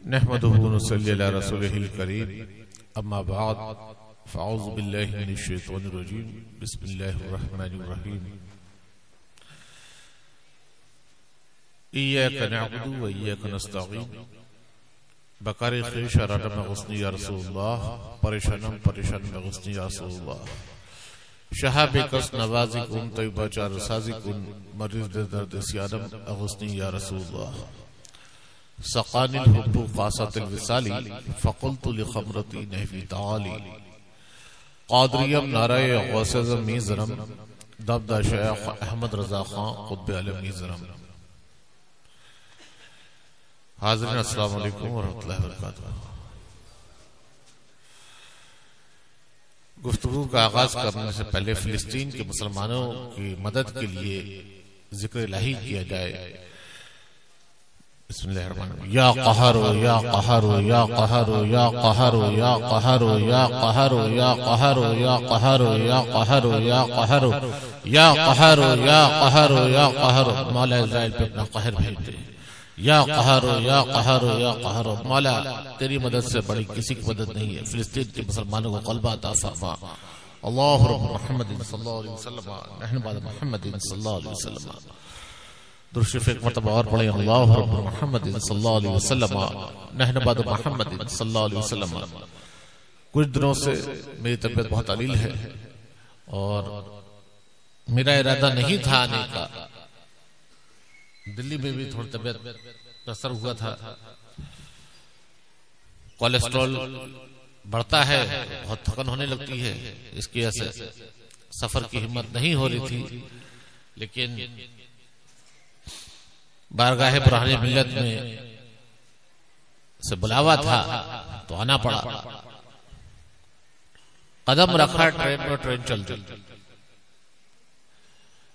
नहमदुहु व नसल्ली अला रसूलिहिल करीम अम्मा बाद फ़अऊज़ु बिल्लाहि मिनश शैतानिर रजीम बिस्मिल्लाहिर रहमानिर रहीम इय्याका नअबुदु व इय्याका नस्तईन बकारी ख़िश अरदम गुस्नी या रसूलल्लाह परेशानम परेशान में गुस्नी या रसूलल्लाह शहाबे कस नवाज़ी कुन तैयबा चार साज़ी कुन मरीज़ दर्द सियादम अगुस्नी या रसूलल्लाह सक़ानिल हुब्बु क़ासतिल विसाली फ़क़ुल्तु लिख़मरती नहवी ताली क़ादरियम नाराए ग़ौसे मीज़रम दबदा शेख अहमद रज़ा खां क़ुत्ब आलम मीज़रम। हाज़िरीन अस्सलामु अलैकुम व रहमतुल्लाहि व बरकातुहू। गुफ्तगू का आगाज करने से पहले फिलिस्तीन के मुसलमानों की मदद के लिए जिक्र इलाही किया जाए। या कहरो या कहरो या कहरो या कहरो या कहरो या कहरो या कहरो या कहरो या कहरो या कहरो या कहरो या कहरो या कहरो मौला इज़राइल पे अपना कहर भेज दे। या कहरो या कहरो या कहरो मौला तेरी मदद से बड़ी किसी की मदद नहीं है। फिलिस्तीन के मुसलमानों को ग़लबा अता फरमा। अल्लाहु रब्बु मुहम्मदिन सल्लल्लाहु अलैहि वसल्लम नहनु बाद मुहम्मदिन सल्लल्लाहु अलैहि वसल्लम। दुरूद एक मरतबा और पढ़े। अल्लाहु रब्बु मुहम्मदिन सल्लल्लाहु अलैहि वसल्लम नहनु बाद मुहम्मदिन सल्लल्लाहु अलैहि वसल्लम। कुछ दिनों से मेरी तबीयत बहुत अलील है और मेरा इरादा नहीं था आने का। दिल्ली में भी थोड़ी तबीयत असर हुआ था। कोलेस्ट्रॉल बढ़ता है, बहुत थकन होने लगती है, इसकी वजह से सफर की हिम्मत नहीं हो रही थी। लेकिन बारगाह बुरहान मिल्लत में से बुलावा था तो आना पड़ा। कदम रखा ट्रेन में, ट्रेन चल रही।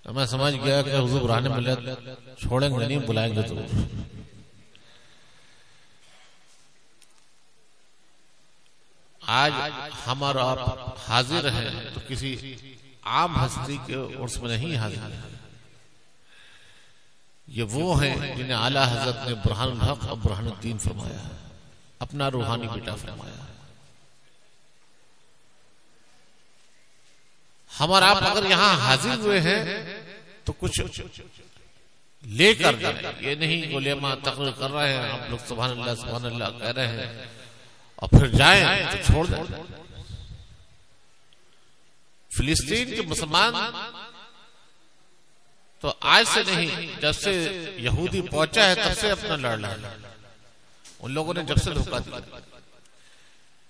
मैं समझ गया कि हुजूर बुरहान मिल्लत छोड़ेंगे नहीं, बुलाएंगे तो। आज हम और आप हाजिर हैं तो किसी आम हस्ती के उर्स में नहीं हाजिर हैं। ये वो हैं जिन्हें आला हजरत ने बुरहानुल हक और बुरहानुद्दीन फरमाया, अपना रूहानी बेटा फरमाया। हम और आप अगर यहाँ हाजिर हुए हैं तो कुछ लेकर जाए। ये नहीं उलेमा तकरीर कर रहे हैं, आप लोग सुभान अल्लाह कह रहे हैं और फिर जाएं तो छोड़ दें। फिलिस्तीन के मुसलमान तो आज से नहीं, जब से यहूदी पहुंचा है तब से अपना लड़ रहा है। उन लोगों ने जब से धोखा दिया।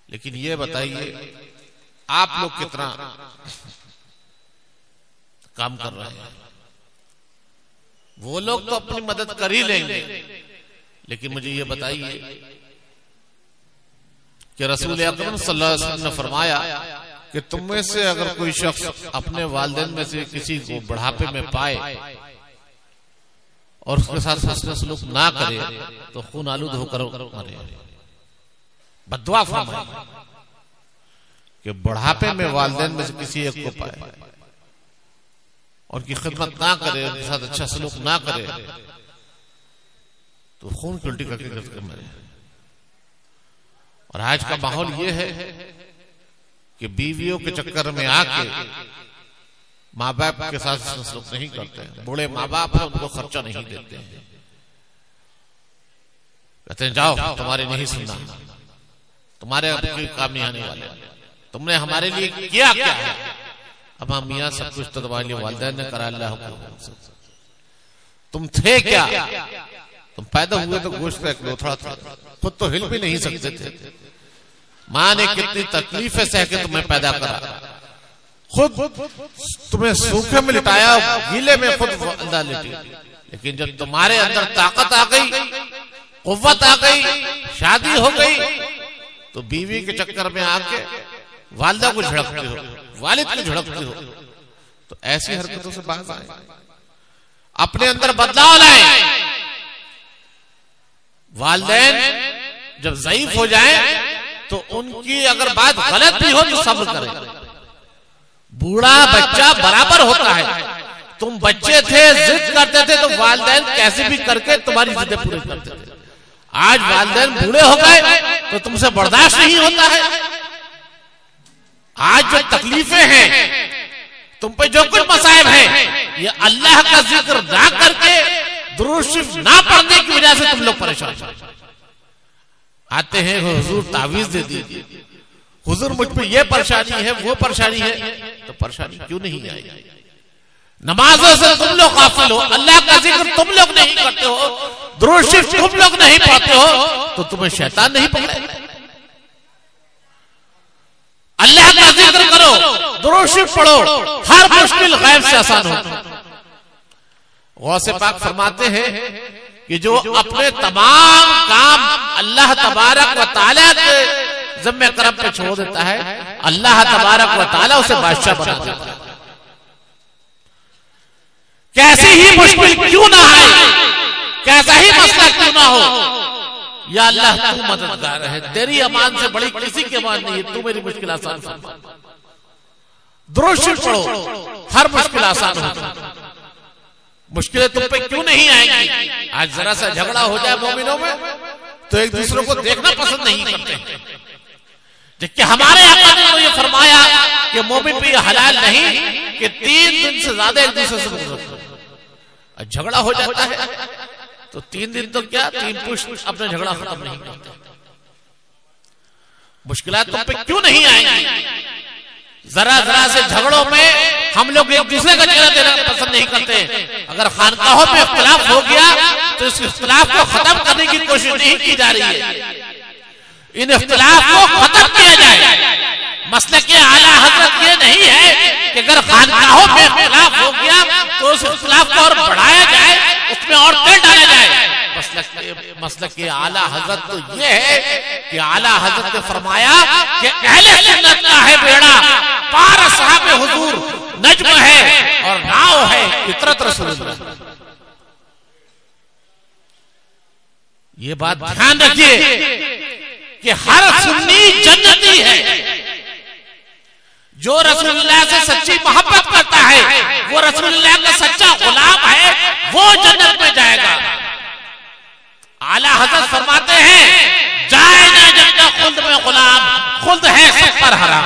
लेकिन ये बताइए आप लोग कितना काम कर रहे हैं। वो लोग तो अपनी मदद कर ही लेंगे, लेकिन मुझे ये बताइए कि रसूल अकरम सल्लल्लाहु अलैहि वसल्लम ने फरमाया कि तुम में से अगर कोई शख्स अपने वालिदैन में से किसी को बुढ़ापे में पाए और उसके साथ हसन सलूक ना करे तो खून आलूद होकर मरे। बद्दुआ फरमाई कि बुढ़ापे में वालिदैन में से किसी एक को पाए और उनकी खिदमत ना करे, उनके साथ अच्छा सलूक ना करे तो खून की उल्टी करके मरे। और आज का माहौल ये है कि बीवियों के चक्कर में आके माँ बाप के साथ सलूक नहीं करते हैं। बूढ़े माँ बाप है, उनको खर्चा नहीं देते हैं। कहते हैं जाओ, तुम्हारे नहीं सुनना, तुम्हारे अब कोई काम नहीं आने वाले, तुमने हमारे लिए किया क्या है। अब हम मियाँ सब कुछ तो तुम्हारे लिए वालिदैन ने करा। अल्लाह तुम थे क्या? तुम पैदा हुए तो गोश्त का एक लोथड़ा था, खुद तो हिल भी नहीं सकते थे। माँ ने कितनी तकलीफें सह के तुम्हें पैदा करा, खुद तुम्हें सूखे में लिटाया, गीले में खुद अंदर लेटी। लेकिन जब तुम्हारे अंदर ताकत आ गई, कुव्वत आ गई, शादी हो गई, तो बीवी के चक्कर में आके वालिदा को झड़कते हो, वालिद को झड़कते हो। तो ऐसी हरकतों से बाहर आए, अपने अंदर बदलाव लाए। वालिदैन जब ज़ईफ हो जाएं तो उनकी अगर बात गलत भी हो तो सब्र करें। बूढ़ा बच्चा बराबर होता है। तुम बच्चे थे, जिद करते थे तो वालिदैन कैसे भी करके तुम्हारी जिद्दें पूरी करते थे। आज वालिदैन बूढ़े हो गए तो तुमसे बर्दाश्त नहीं होता है। आज जो तकलीफें हैं, तुम पे जो कुछ मसाइब हैं, ये अल्लाह का जिक्र ना करके दुरूद शरीफ ना पढ़ने की वजह से तुम लोग परेशान आते हैं। हुजूर तावीज दे दीजिए, हुजूर मुझ पे ये परेशानी है, वो परेशानी है। तो परेशानी क्यों नहीं आएगी? नमाजों से तुम लोग गाफिल हो, अल्लाह का जिक्र तुम लोग नहीं करते हो, दुरूद शरीफ तुम लोग नहीं पढ़ते हो, तो तुम्हें शैतान नहीं पकड़ेगा। अल्लाह का जिक्र करो, दुरूद शरीफ पढ़ो, हर मुश्किल गैब से आसान हो। गौसे पाक फरमाते हैं कि जो अपने तमाम काम अल्लाह तबारक व तआला के ज़िम्मे करम पे छोड़ देता है, अल्लाह तबारक व तआला उसे बादशाह बना देता है। कैसी ही मुश्किल क्यों ना आए, कैसा ही मसला क्यों ना हो, या अल्लाह तू मददगार है, तेरी अमान से बड़ी किसी की अमान नहीं है, तू मेरी मुश्किल आसान फरमा। दुरूद शरीफ पढ़ो, हर मुश्किल आसान हो। मुश्किलें तुम पे क्यों नहीं आएंगी? आज जरा सा झगड़ा हो जाए मोमिनों में तो एक दूसरे को देखना पसंद नहीं करते, जबकि हमारे आका ने तो ये फरमाया कि मोमिन पे हलाल नहीं कि 3 दिन से ज्यादा एक दूसरे से झगड़ा हो जाता है। तो 3 दिन तो क्या, 3 पुष्ट अपने झगड़ा खत्म नहीं करते। मुश्किलात तुम पे क्यों नहीं आएंगी? जरा जरा से झगड़ों में हम लोग एक दूसरे का चेहरा देना पसंद नहीं करते। अगर खानकाहों में इख्तिलाफ हो गया तो इस इख्तिलाफ को खत्म करने की कोशिश नहीं की जा रही है। इन इख्तिलाफ को खत्म किया जाए। मसले के आला हजरत ये नहीं है कि अगर खानकाहों में इख्तिलाफ हो गया तो उस इख्तिलाफ को और बढ़ाया जाए, उसमें और तेल डाला जाए। मसलक के आला हजरत तो ये है कि आला हजरत ने फरमाया कि अहले सुन्नत का है बेड़ा, पार साहब हुजूर नज्म है और नाव है फितरत रसूलुल्लाह। ये बात ध्यान रखिए कि हर सुन्नी जन्नती है। जो रसूलुल्लाह से सच्ची मोहब्बत करता है, वो रसूलुल्लाह का सच्चा गुलाम है, वो जन्नत में जाएगा। आला हजरत फरमाते हैं जाए ना जब खुल्द में गुलाम, खुल्द है सब पर हराम।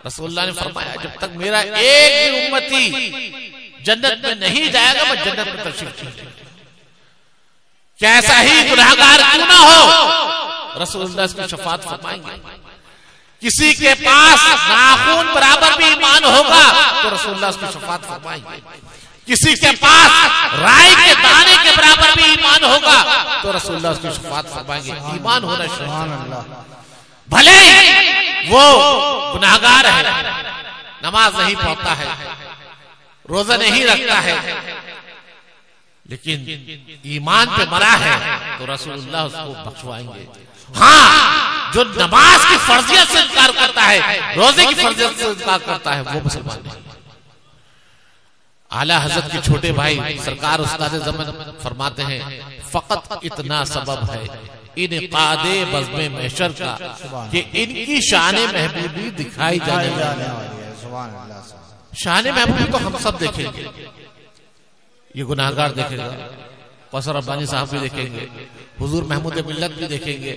रसूलुल्लाह ने फरमाया जब तक मेरा एक भी उम्मती जन्नत में नहीं जाएगा, मैं जन्नत में तशरीफ नहीं लाऊंगा। कैसा ही गुनहगार क्यों ना हो, रसूलुल्लाह की शफाअत फरमाएंगे। किसी के पास नाखून बराबर भी ईमान होगा तो रसूलुल्लाह की शफाअत फरमाएंगे। किसी के पास राई के दाने के बराबर भी ईमान होगा तो रसूलुल्लाह की शफाअत फरमाएंगे। ईमान होना चाहिए, भले वो गुनाहगार है, नमाज नहीं पढ़ता है, रोजा नहीं रखता है, लेकिन ईमान पे मरा है तो रसूलुल्लाह उसको बख्शवाएंगे। हाँ, जो नमाज की फर्जियत से इनकार करता है, रोजे की फर्जियत से इनकार करता है, वो मुसलमान नहीं। आला हजरत के छोटे भाई सरकार उस्ताद ज़मान फरमाते हैं फकत इतना सबब है इनकादे बज़्म महशर का कि इनकी शान महबूबी दिखाई जाने वाली है। शान महबूबी तो हम सब देखेंगे, ये गुनाहगार देखेगा, कौसर रब्बानी साहब भी देखेंगे, हुजूर महमूद मिल्लत भी देखेंगे,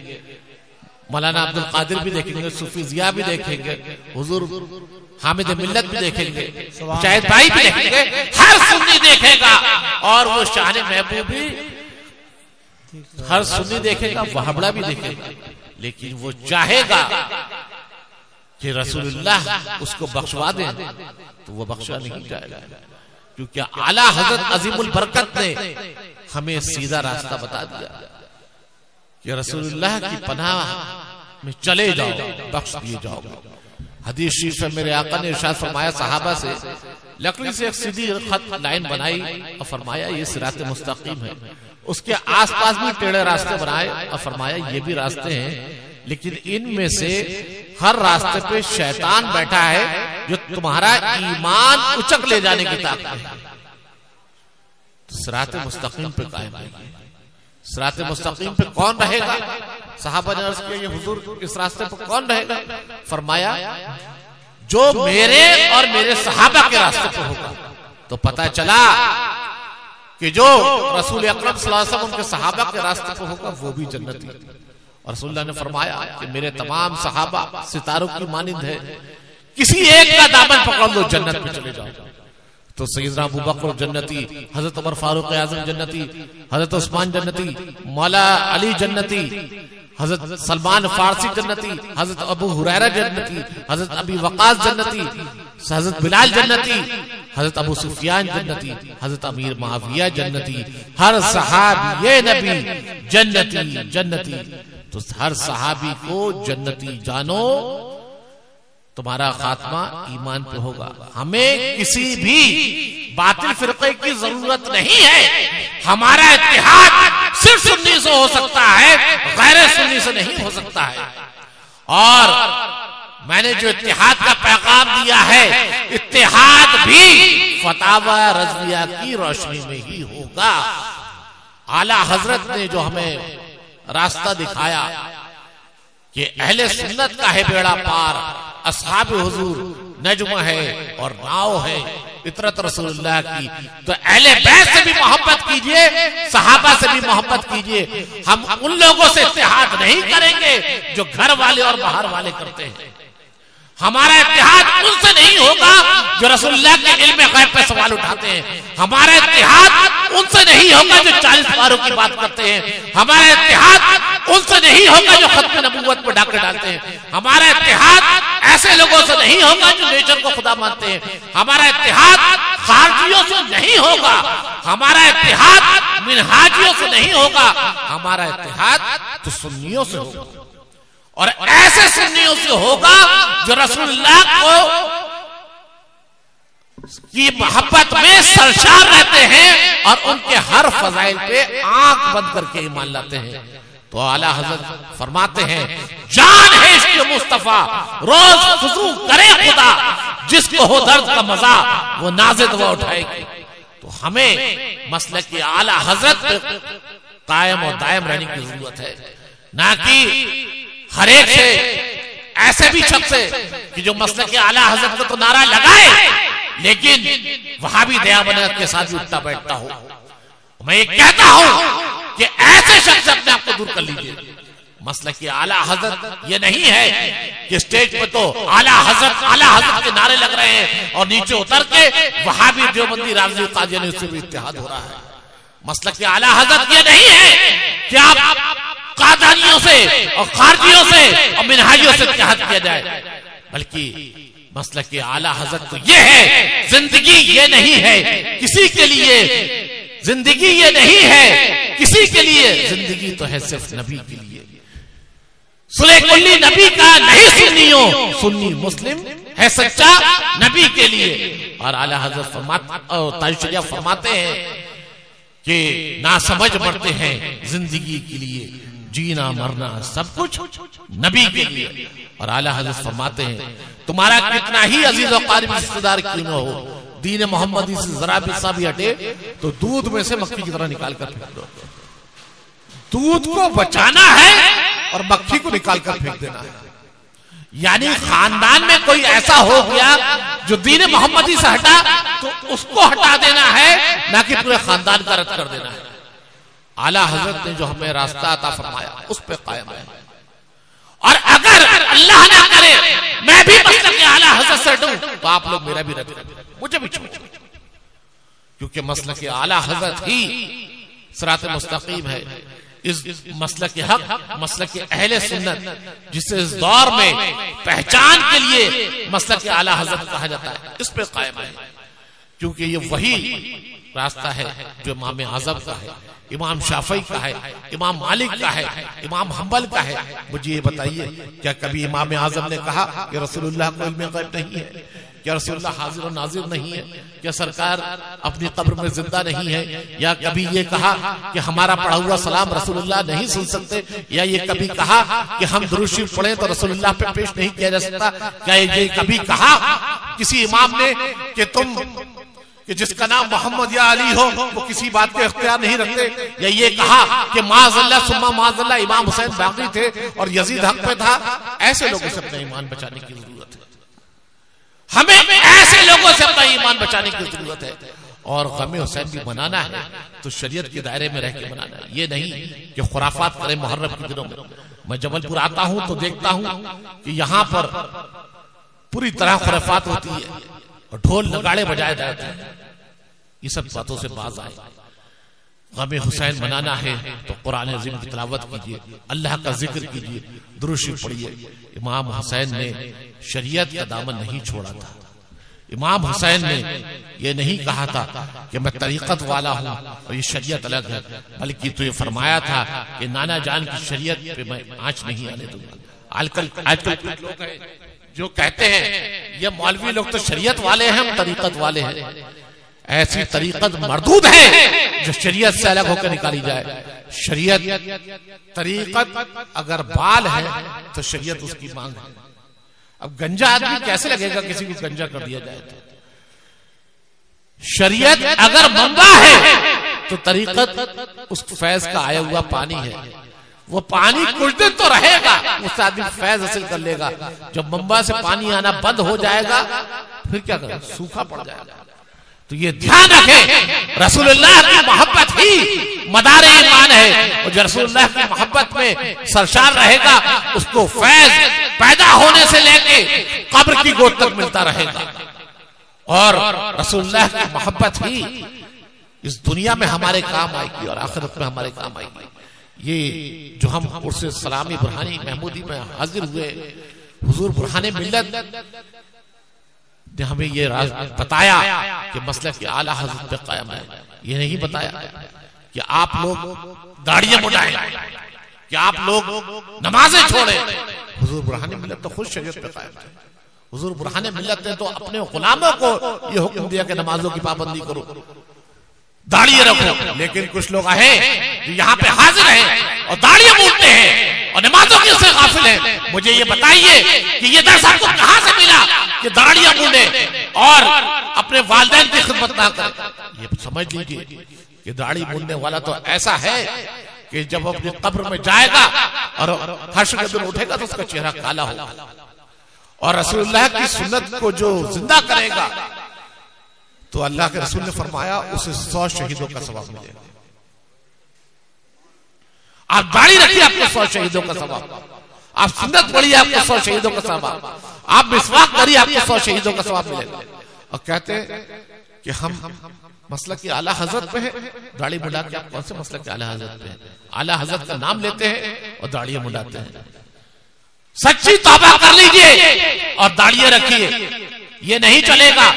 मौलाना अब्दुल कादिर भी देखेंगे, सूफी जिया भी देखेंगे, हुजूर हामिद मिल्लत भी देखेंगे, मुजाहिद भाई भी देखेंगे, हर सुन्नी देखेगा। और वो शान महबूबी हर सुन्नी देखेगा, वहाबड़ा भी देखेगा, लेकिन वो चाहेगा कि रसूलुल्लाह उसको बख्शवा दे तो वो बख्शा नहीं जाएगा, क्योंकि आला हजरत अजीमुल बरकत ने हमें सीधा रास्ता बता दिया कि रसूलुल्लाह की पनाह में चले जाओ, बख्श दिए जाओगे। हदीस शरीफ में मेरे आका ने इरशाद फरमाया, सहाबा से लकड़ी से एक सीधी खत लाइन बनाई और फरमाया ये सिरात मुस्तकीम है। उसके आसपास भी टेढ़े रास्ते बनाए और फरमाया ये भी रास्ते हैं, लेकिन इनमें से हर रास्ते पे शैतान बैठा है जो तुम्हारा ईमान उचक ले जाने की ताकत है। सिरात मुस्तकीम पे कायम रहेगी। सिरात मुस्तकीम पे कौन रहेगा? सहाबा ने अर्ज किया, ये हुजूर इस रास्ते पर कौन रहेगा? फरमाया जो मेरे और मेरे सहाबा के रास्ते पर होगा। तो पता चला कि जो रसूल अकरम सल्लल्लाहु अलैहि वसल्लम उनके सहाबा के रास्ते पर होगा वो भी जन्नती। और रसूलुल्लाह ने फरमाया कि मेरे तमाम सहाबा सितारों की मानिंद है, किसी एक का दामन पकड़ लो जन्नत में चले जाओ। तो सैयदना अबू बकर जन्नती, हजरत उमर फारूक आजम जन्नती, हजरत उस्मान जन्नती, मौला अली जन्नती, हजरत सलमान फारसी जन्नती, हजरत अबू हुरैरा जन्नती, हजरत अबी वकास जन्नती, हजरत बिलाल जन्नती, हजरत अबू सुफियान जन्नती, हजरत अमीर मुआविया जन्नती, हर सहाबी ये नबी जन्नती जन्नती। तो हर सहाबी को जन्नती जानो, तुम्हारा खात्मा ईमान पे होगा। हमें किसी भी बातिल फिरके की जरूरत नहीं है। हमारा इत्तेहाद सिर्फ सुन्नी से हो सकता है, गैर सुन्नी से नहीं हो सकता है। और मैंने जो इत्तेहाद का पैगाम दिया है, इत्तेहाद भी फतावा रज़विया की रोशनी में ही होगा। आला हजरत ने जो हमें रास्ता दिखाया कि अहले सुन्नत का है बेड़ा पार, असहाब हुजूर नज्म है और नाव है इतरत रसूलुल्लाह की। तो अहले बैत से भी मोहब्बत कीजिए, सहाबा से भी मोहब्बत कीजिए। हम उन लोगों से इत्तेहाद नहीं करेंगे जो घर वाले और बाहर वाले करते हैं। हमारा इत्तेहाद उनसे नहीं होगा जो रसूलुल्लाह के इल्म गैब पे सवाल उठाते हैं। हमारा इत्तेहाद उनसे नहीं होगा जो 40 पारों की बात करते हैं। हमारा इत्तेहाद उनसे नहीं होगा जो खत्म नबूवत पर डाके डालते हैं। हमारा इत्तेहाद ऐसे लोगों से नहीं होगा जो नेचर को खुदा मानते हैं। हमारा इत्तेहाद खारजियों से नहीं होगा। हमारा इत्तेहाद मिनहाजियों से नहीं होगा। हमारा इत्तेहाद तो सुन्नियों से होगा, और ऐसे सुन्नियों से होगा जो रसूलुल्लाह को की मोहब्बत में सरशार रहते हैं और उनके हर फजाइल पे आंख बंद करके ईमान लाते हैं। तो आला हजरत फरमाते हैं, जान है इश्क़ मुस्तफा रोज खुशू करे खुदा, जिसको हो दर्द का मजा वो नाज़े दुआ उठाएगी। तो हमें मसले की आला हजरत पे कायम और दायम रहने की जरूरत है, ना कि हर एक से ऐसे भी शख्स है कि जो मसले के आला हजरत को तो नारा लगाए लेकिन वहां भी दयाबनत के साथ भी उठता बैठता हो। मैं ये कहता हूं कि ऐसे शख्स से अपने आप को दूर कर लीजिए। मसला की आला हजरत ये नहीं है कि स्टेज पे तो आला हजरत के नारे लग रहे हैं और नीचे उतर के वहां भी देवबंदी राज़ी कादियानी उससे भी इत्तेहाद हो रहा है। मसला की आला हजरत ये नहीं है कि आप कादियानियों से और खारजियों से और मिनहाजियों से इत्तेहाद किया जाए, बल्कि मसला की आला हजरत तो ये है, जिंदगी ये नहीं है किसी के लिए, जिंदगी ये नहीं है किसी के लिए, जिंदगी तो है सिर्फ नबी के लिए। सुले कुल्ली नबी का नहीं सुन्नियों, सुन्नी मुस्लिम है सच्चा नबी के लिए। और आला हजरत फरमाते हैं कि ना समझ मरते हैं जिंदगी के लिए, जीना मरना सब कुछ नबी के लिए। और आला हजरत फरमाते हैं, तुम्हारा कितना ही अजीज और क़रीब रिश्तेदार क्यों न हो, दीन मोहम्मदी से जरा भी सा भी हटे तो दूध में से मक्खी की तरह निकाल कर फेंक दो। दूध को बचाना है और मक्खी को निकाल कर फेंक देना है। यानी खानदान में कोई ऐसा हो गया जो दीन मोहम्मदी से हटा तो उसको हटा देना है, ना कि पूरे खानदान का रद्द कर देना है। आला हजरत ने जो हमें रास्ता अता फरमाया उस पे कायम है। और अगर अल्लाह ना करे मैं भी मसलक आला हजरत से हटूं तो आप लोग मेरा भी रद्द कर दें, मुझे भी छोड़, क्योंकि मसलक आला हजरत ही सिरात मुस्तकीम है। इस मसलक के हक, मसलक के अहले सुन्नत जिसे इस दौर में पहचान के लिए मसलक के आला हजरत कहा जाता है, इस पे कायम है। क्योंकि ये वही रास्ता है जो इमाम आज़म का है, इमाम शाफई का है, इमाम मालिक का है, इमाम हम्बल का है। मुझे ये बताइए, क्या कभी इमाम आज़म ने कहा कि रसूलुल्लाह को इल्म गैब नहीं है? क्या रसूलुल्लाह हाजिर और नाजिर नहीं है? क्या सरकार अपनी कब्र में जिंदा नहीं है? या कभी ये कहा कि हमारा पढ़ा हुआ सलाम रसूलुल्लाह नहीं सुन सकते? या ये कभी कहा कि हम दुरूद शरीफ पढ़े तो रसूलुल्लाह पे पेश नहीं किया जा सकता? क्या ये कभी कहा किसी इमाम ने कि तुम कि जिसका नाम मोहम्मद या अली हो वो किसी बात के इख्तियार नहीं रखते? या ये कहा कि माज़अल्लाह सुम्मा माज़अल्लाह इमाम हुसैन बागी थे और यजीद हक पे था? ऐसे लोगों से अपना ईमान बचाने की जरूरत है। हमें ऐसे लोगों से अपना ईमान बचाने की जरूरत है। और गम हुसैन भी मनाना है तो शरीयत के दायरे में रह के मनाना है। ये नहीं कि खुराफात करें मुहर्रम के दिनों में। मैं जबलपुर आता हूं तो देखता हूं कि यहां पर पूरी तरह खुराफात होती है और ढोल नगाड़े बजाए जाते हैं। ये सब बातों से बाज आए। गम हुसैन मनाना है तो कुरान अज़ीम की तिलावत कीजिए, अल्लाह का जिक्र कीजिए, दुरूद शरीफ पढ़िए। इमाम हुसैन ने शरीयत का दामन नहीं छोड़ा था। इमाम हुसैन ने यह नहीं कहा था कि मैं तरीकत वाला हूं और ये शरीयत अलग है, बल्कि तो ये फरमाया था कि नाना जान की शरीयत पे मैं आंच नहीं आने दूंगा। आजकल लोग हैं जो कहते हैं ये मौलवी लोग तो शरीयत वाले हैं, हम तरीकत वाले हैं। ऐसी तरीकत मरदूद है जो शरीयत से अलग होकर निकाली जाए। शरीयत तरीकत अगर बाल है तो शरीयत उसकी मांग है। अब गंजा आदमी कैसे लगेगा किसी को गंजा कर दिया जाए तो? शरीयत अगर मंबा है तो तरीकत उस फैज का आया हुआ पानी है। वो पानी कुछ दिन तो रहेगा, उससे आदमी फैज हासिल कर लेगा। जब मंबा से पानी आना बंद हो जाएगा फिर क्या करेगा? सूखा पड़ जाएगा। तो ये ध्यान रखें, रसूलुल्लाह की मोहब्बत ही मदार ईमान है और जो रसूलुल्लाह की मोहब्बत में सरशार रहेगा उसको फैज पैदा होने से लेके कब्र की गोद तक मिलता रहेगा। और रसूलुल्लाह की मोहब्बत ही इस दुनिया में हमारे काम आएगी और आखिरत में हमारे काम आएगी। ये जो हम उर्स सलामी बुरहानी महमूदी में हाजिर हुए, हुजूर बुरहाने मिल्लत ने हमें ये राज बताया कि मसला की आला हज़रत पे कायम है। ये नहीं बताया कि आप लोग दाढ़ियां मुंडाएं, कि आप लोग नमाजें छोड़ें। हुजूर बुरहाने मिल्लत तो खुद शरीयत पे कायम है। हुजूर बुरहाने मिल्लत ने तो अपने गुलामों को ये हुक्म दिया कि नमाजों की पाबंदी करो, दाढ़ी रखो। लेकिन कुछ लोग आए जो यहाँ पे हाजिर हैं और दाढ़ियां मूंढते हैं और नमाजों की से गाफिल हैं। मुझे ये बताइए कि ये दर्स आपको कहां से मिला कि दाढ़ियां मूंढे और अपने वालिदैन की खिदमत ना करें? ये समझ लीजिए कि दाढ़ी मूंढने वाला तो ऐसा है कि जब अपनी कब्र में जाएगा और हश्र के दिन उठेगा तो उसका चेहरा काला होगा। और रसूलुल्लाह की सुन्नत को जो जिंदा करेगा तो अल्लाह के रसूल ने फरमाया उसे 100 शहीदों का सवाब मिलेगा। आप दाढ़ी रखिए आपको 100 शहीदों का सवाब, आप सुन्नत पढ़िए आपको 100 शहीदों का सवाब, आप मिसवाक करिए आपको 100 शहीदों का सवाब मिलेगा। और कहते हैं कि हम मसलक की आला हजरत पे है, दाढ़ी मुंडा के आप कौन से मसलक की आला हजरत पे है? आला हजरत का नाम लेते हैं और दाढ़ियां मुंडाते हैं। सच्ची तौबा कर लीजिए और दाढ़ियां रखिए। ये नहीं चलेगा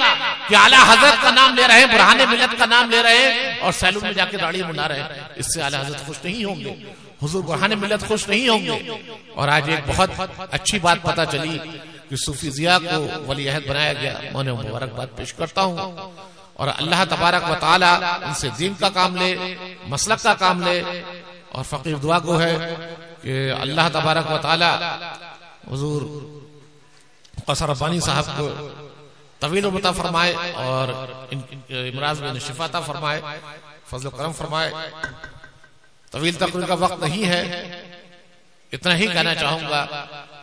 कि आला हजरत का नाम ले रहे हैं, बुरहाने मिल्लत का नाम ले रहे हैं और सैलून में जाके दाढ़ी मुंडा रहे हैं। इससे आला हजरत खुश नहीं होंगे, हुजूर बुरहाने मिल्लत खुश नहीं होंगे। और आज एक बहुत अच्छी बात पता चली कि सूफी जिया को वली अहद बनाया गया। मैं उन्हें मुबारकबाद पेश करता हूँ और अल्लाह तबारक व तआला उनसे दीन का काम ले, मसलक का काम ले। और फकीर दुआ को है कि अल्लाह तबारक व तआला हुजूर क़सर रब्बानी साहब को तवील उम्र फरमाए और इमराज में शिफाता फरमाए, फजल करम फरमाए। तवील तकरीर का वक्त नहीं है, इतना ही कहना चाहूंगा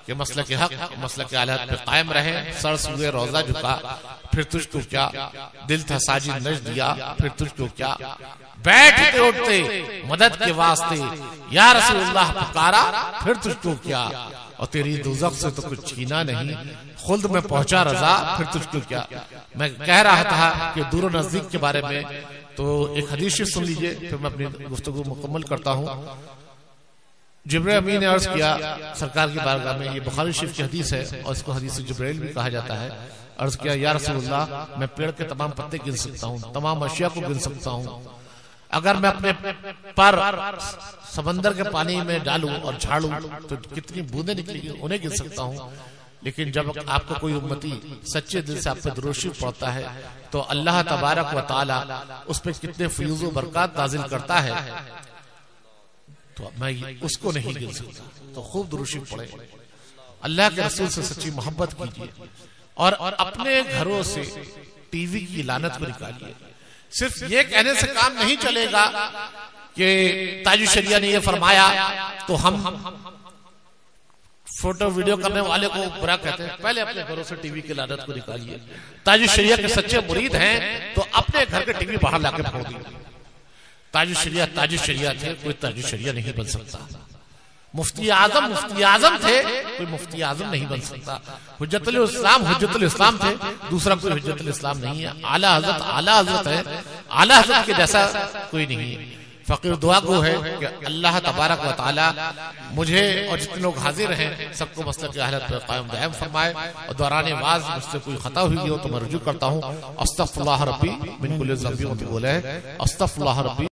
कि मसले के हक, मसले के आलत पे कायम रहे। सर सूए रोजा झुका फिर तुझको क्या, दिल था साजिद नज दिया फिर तुझको क्या, बैठते उठते मदद के वास्ते या रसूलुल्लाह पुकारा फिर तुझको क्या, और तेरी दोज़ख से तो कुछ छीना नहीं, खुल्द में पहुंचा रजा फिर तुझको क्या। मैं कह रहा था कि दूर और नजदीक के बारे में, तो एक हदीस सुन लीजिए फिर मैं अपनी गुफ्तगू मुकम्मल करता हूँ। जिब्रील अमीन ने अर्ज किया सरकार की बारगाह में, ये बुखारी शरीफ की हदीस है और इसको हदीस जिब्रील भी कहा जाता है। अर्ज किया या रसूलुल्लाह, मैं पेड़ के तमाम पत्ते गिन सकता हूँ, तमाम अशिया को गिन सकता हूँ। अगर मैं अपने पर समंदर के पानी में डालूं और झाड़ूं तो कितनी बूंदें निकलेंगी उन्हें गिन सकता हूँ। लेकिन जब आपको कोई उम्मती सच्चे दिल से आप पे दुरूद शरीफ पढ़ता है तो अल्लाह तबारक व तआला उस पर कितने फयूज़ व बरकत नाज़िल करता है, तो मैं उसको नहीं गिन सकता। तो खूब दुरूद शरीफ पढ़े, अल्लाह के रसूल से सच्ची मोहब्बत कीजिए और अपने घरों से टीवी की लानत को निकालिए। सिर्फ ये कहने से काम नहीं चलेगा कि ताजुश शरिया ने ये फरमाया तो हम फोटो वीडियो करने वाले को बुरा कहते हैं। पहले अपने घरों से टीवी की लानत को निकालिए। ताजुल शरिया के सच्चे मुरीद हैं तो अपने घर के टीवी बाहर लाके फोड़ दिए। ताजुल शरिया थे, कोई ताजुल शरिया नहीं बन सकता। मुफ्ती आजम थे, कोई मुफ्ती आजम नहीं बन सकता। हुज्जतुल इस्लाम थे, दूसरा कोई हुज्जतुल इस्लाम नहीं है। आला हजरत है, आला हजरत के जैसा कोई नहीं है। फकीर दुआ को है कि अल्लाह तबारक व तआला मुझे और जितने लोग हाजिर हैं सबको मसलक की हालत पर कायम दायम फरमाए। और दौरान वाज मुझसे कोई खता हुई हो तो मैं रुजू करता हूँ। अस्तगफिरुल्लाह रब्बी मिन कुल्लि ज़ंबि व अतूबु इलैह। अस्तगफिरुल्लाह रब्बी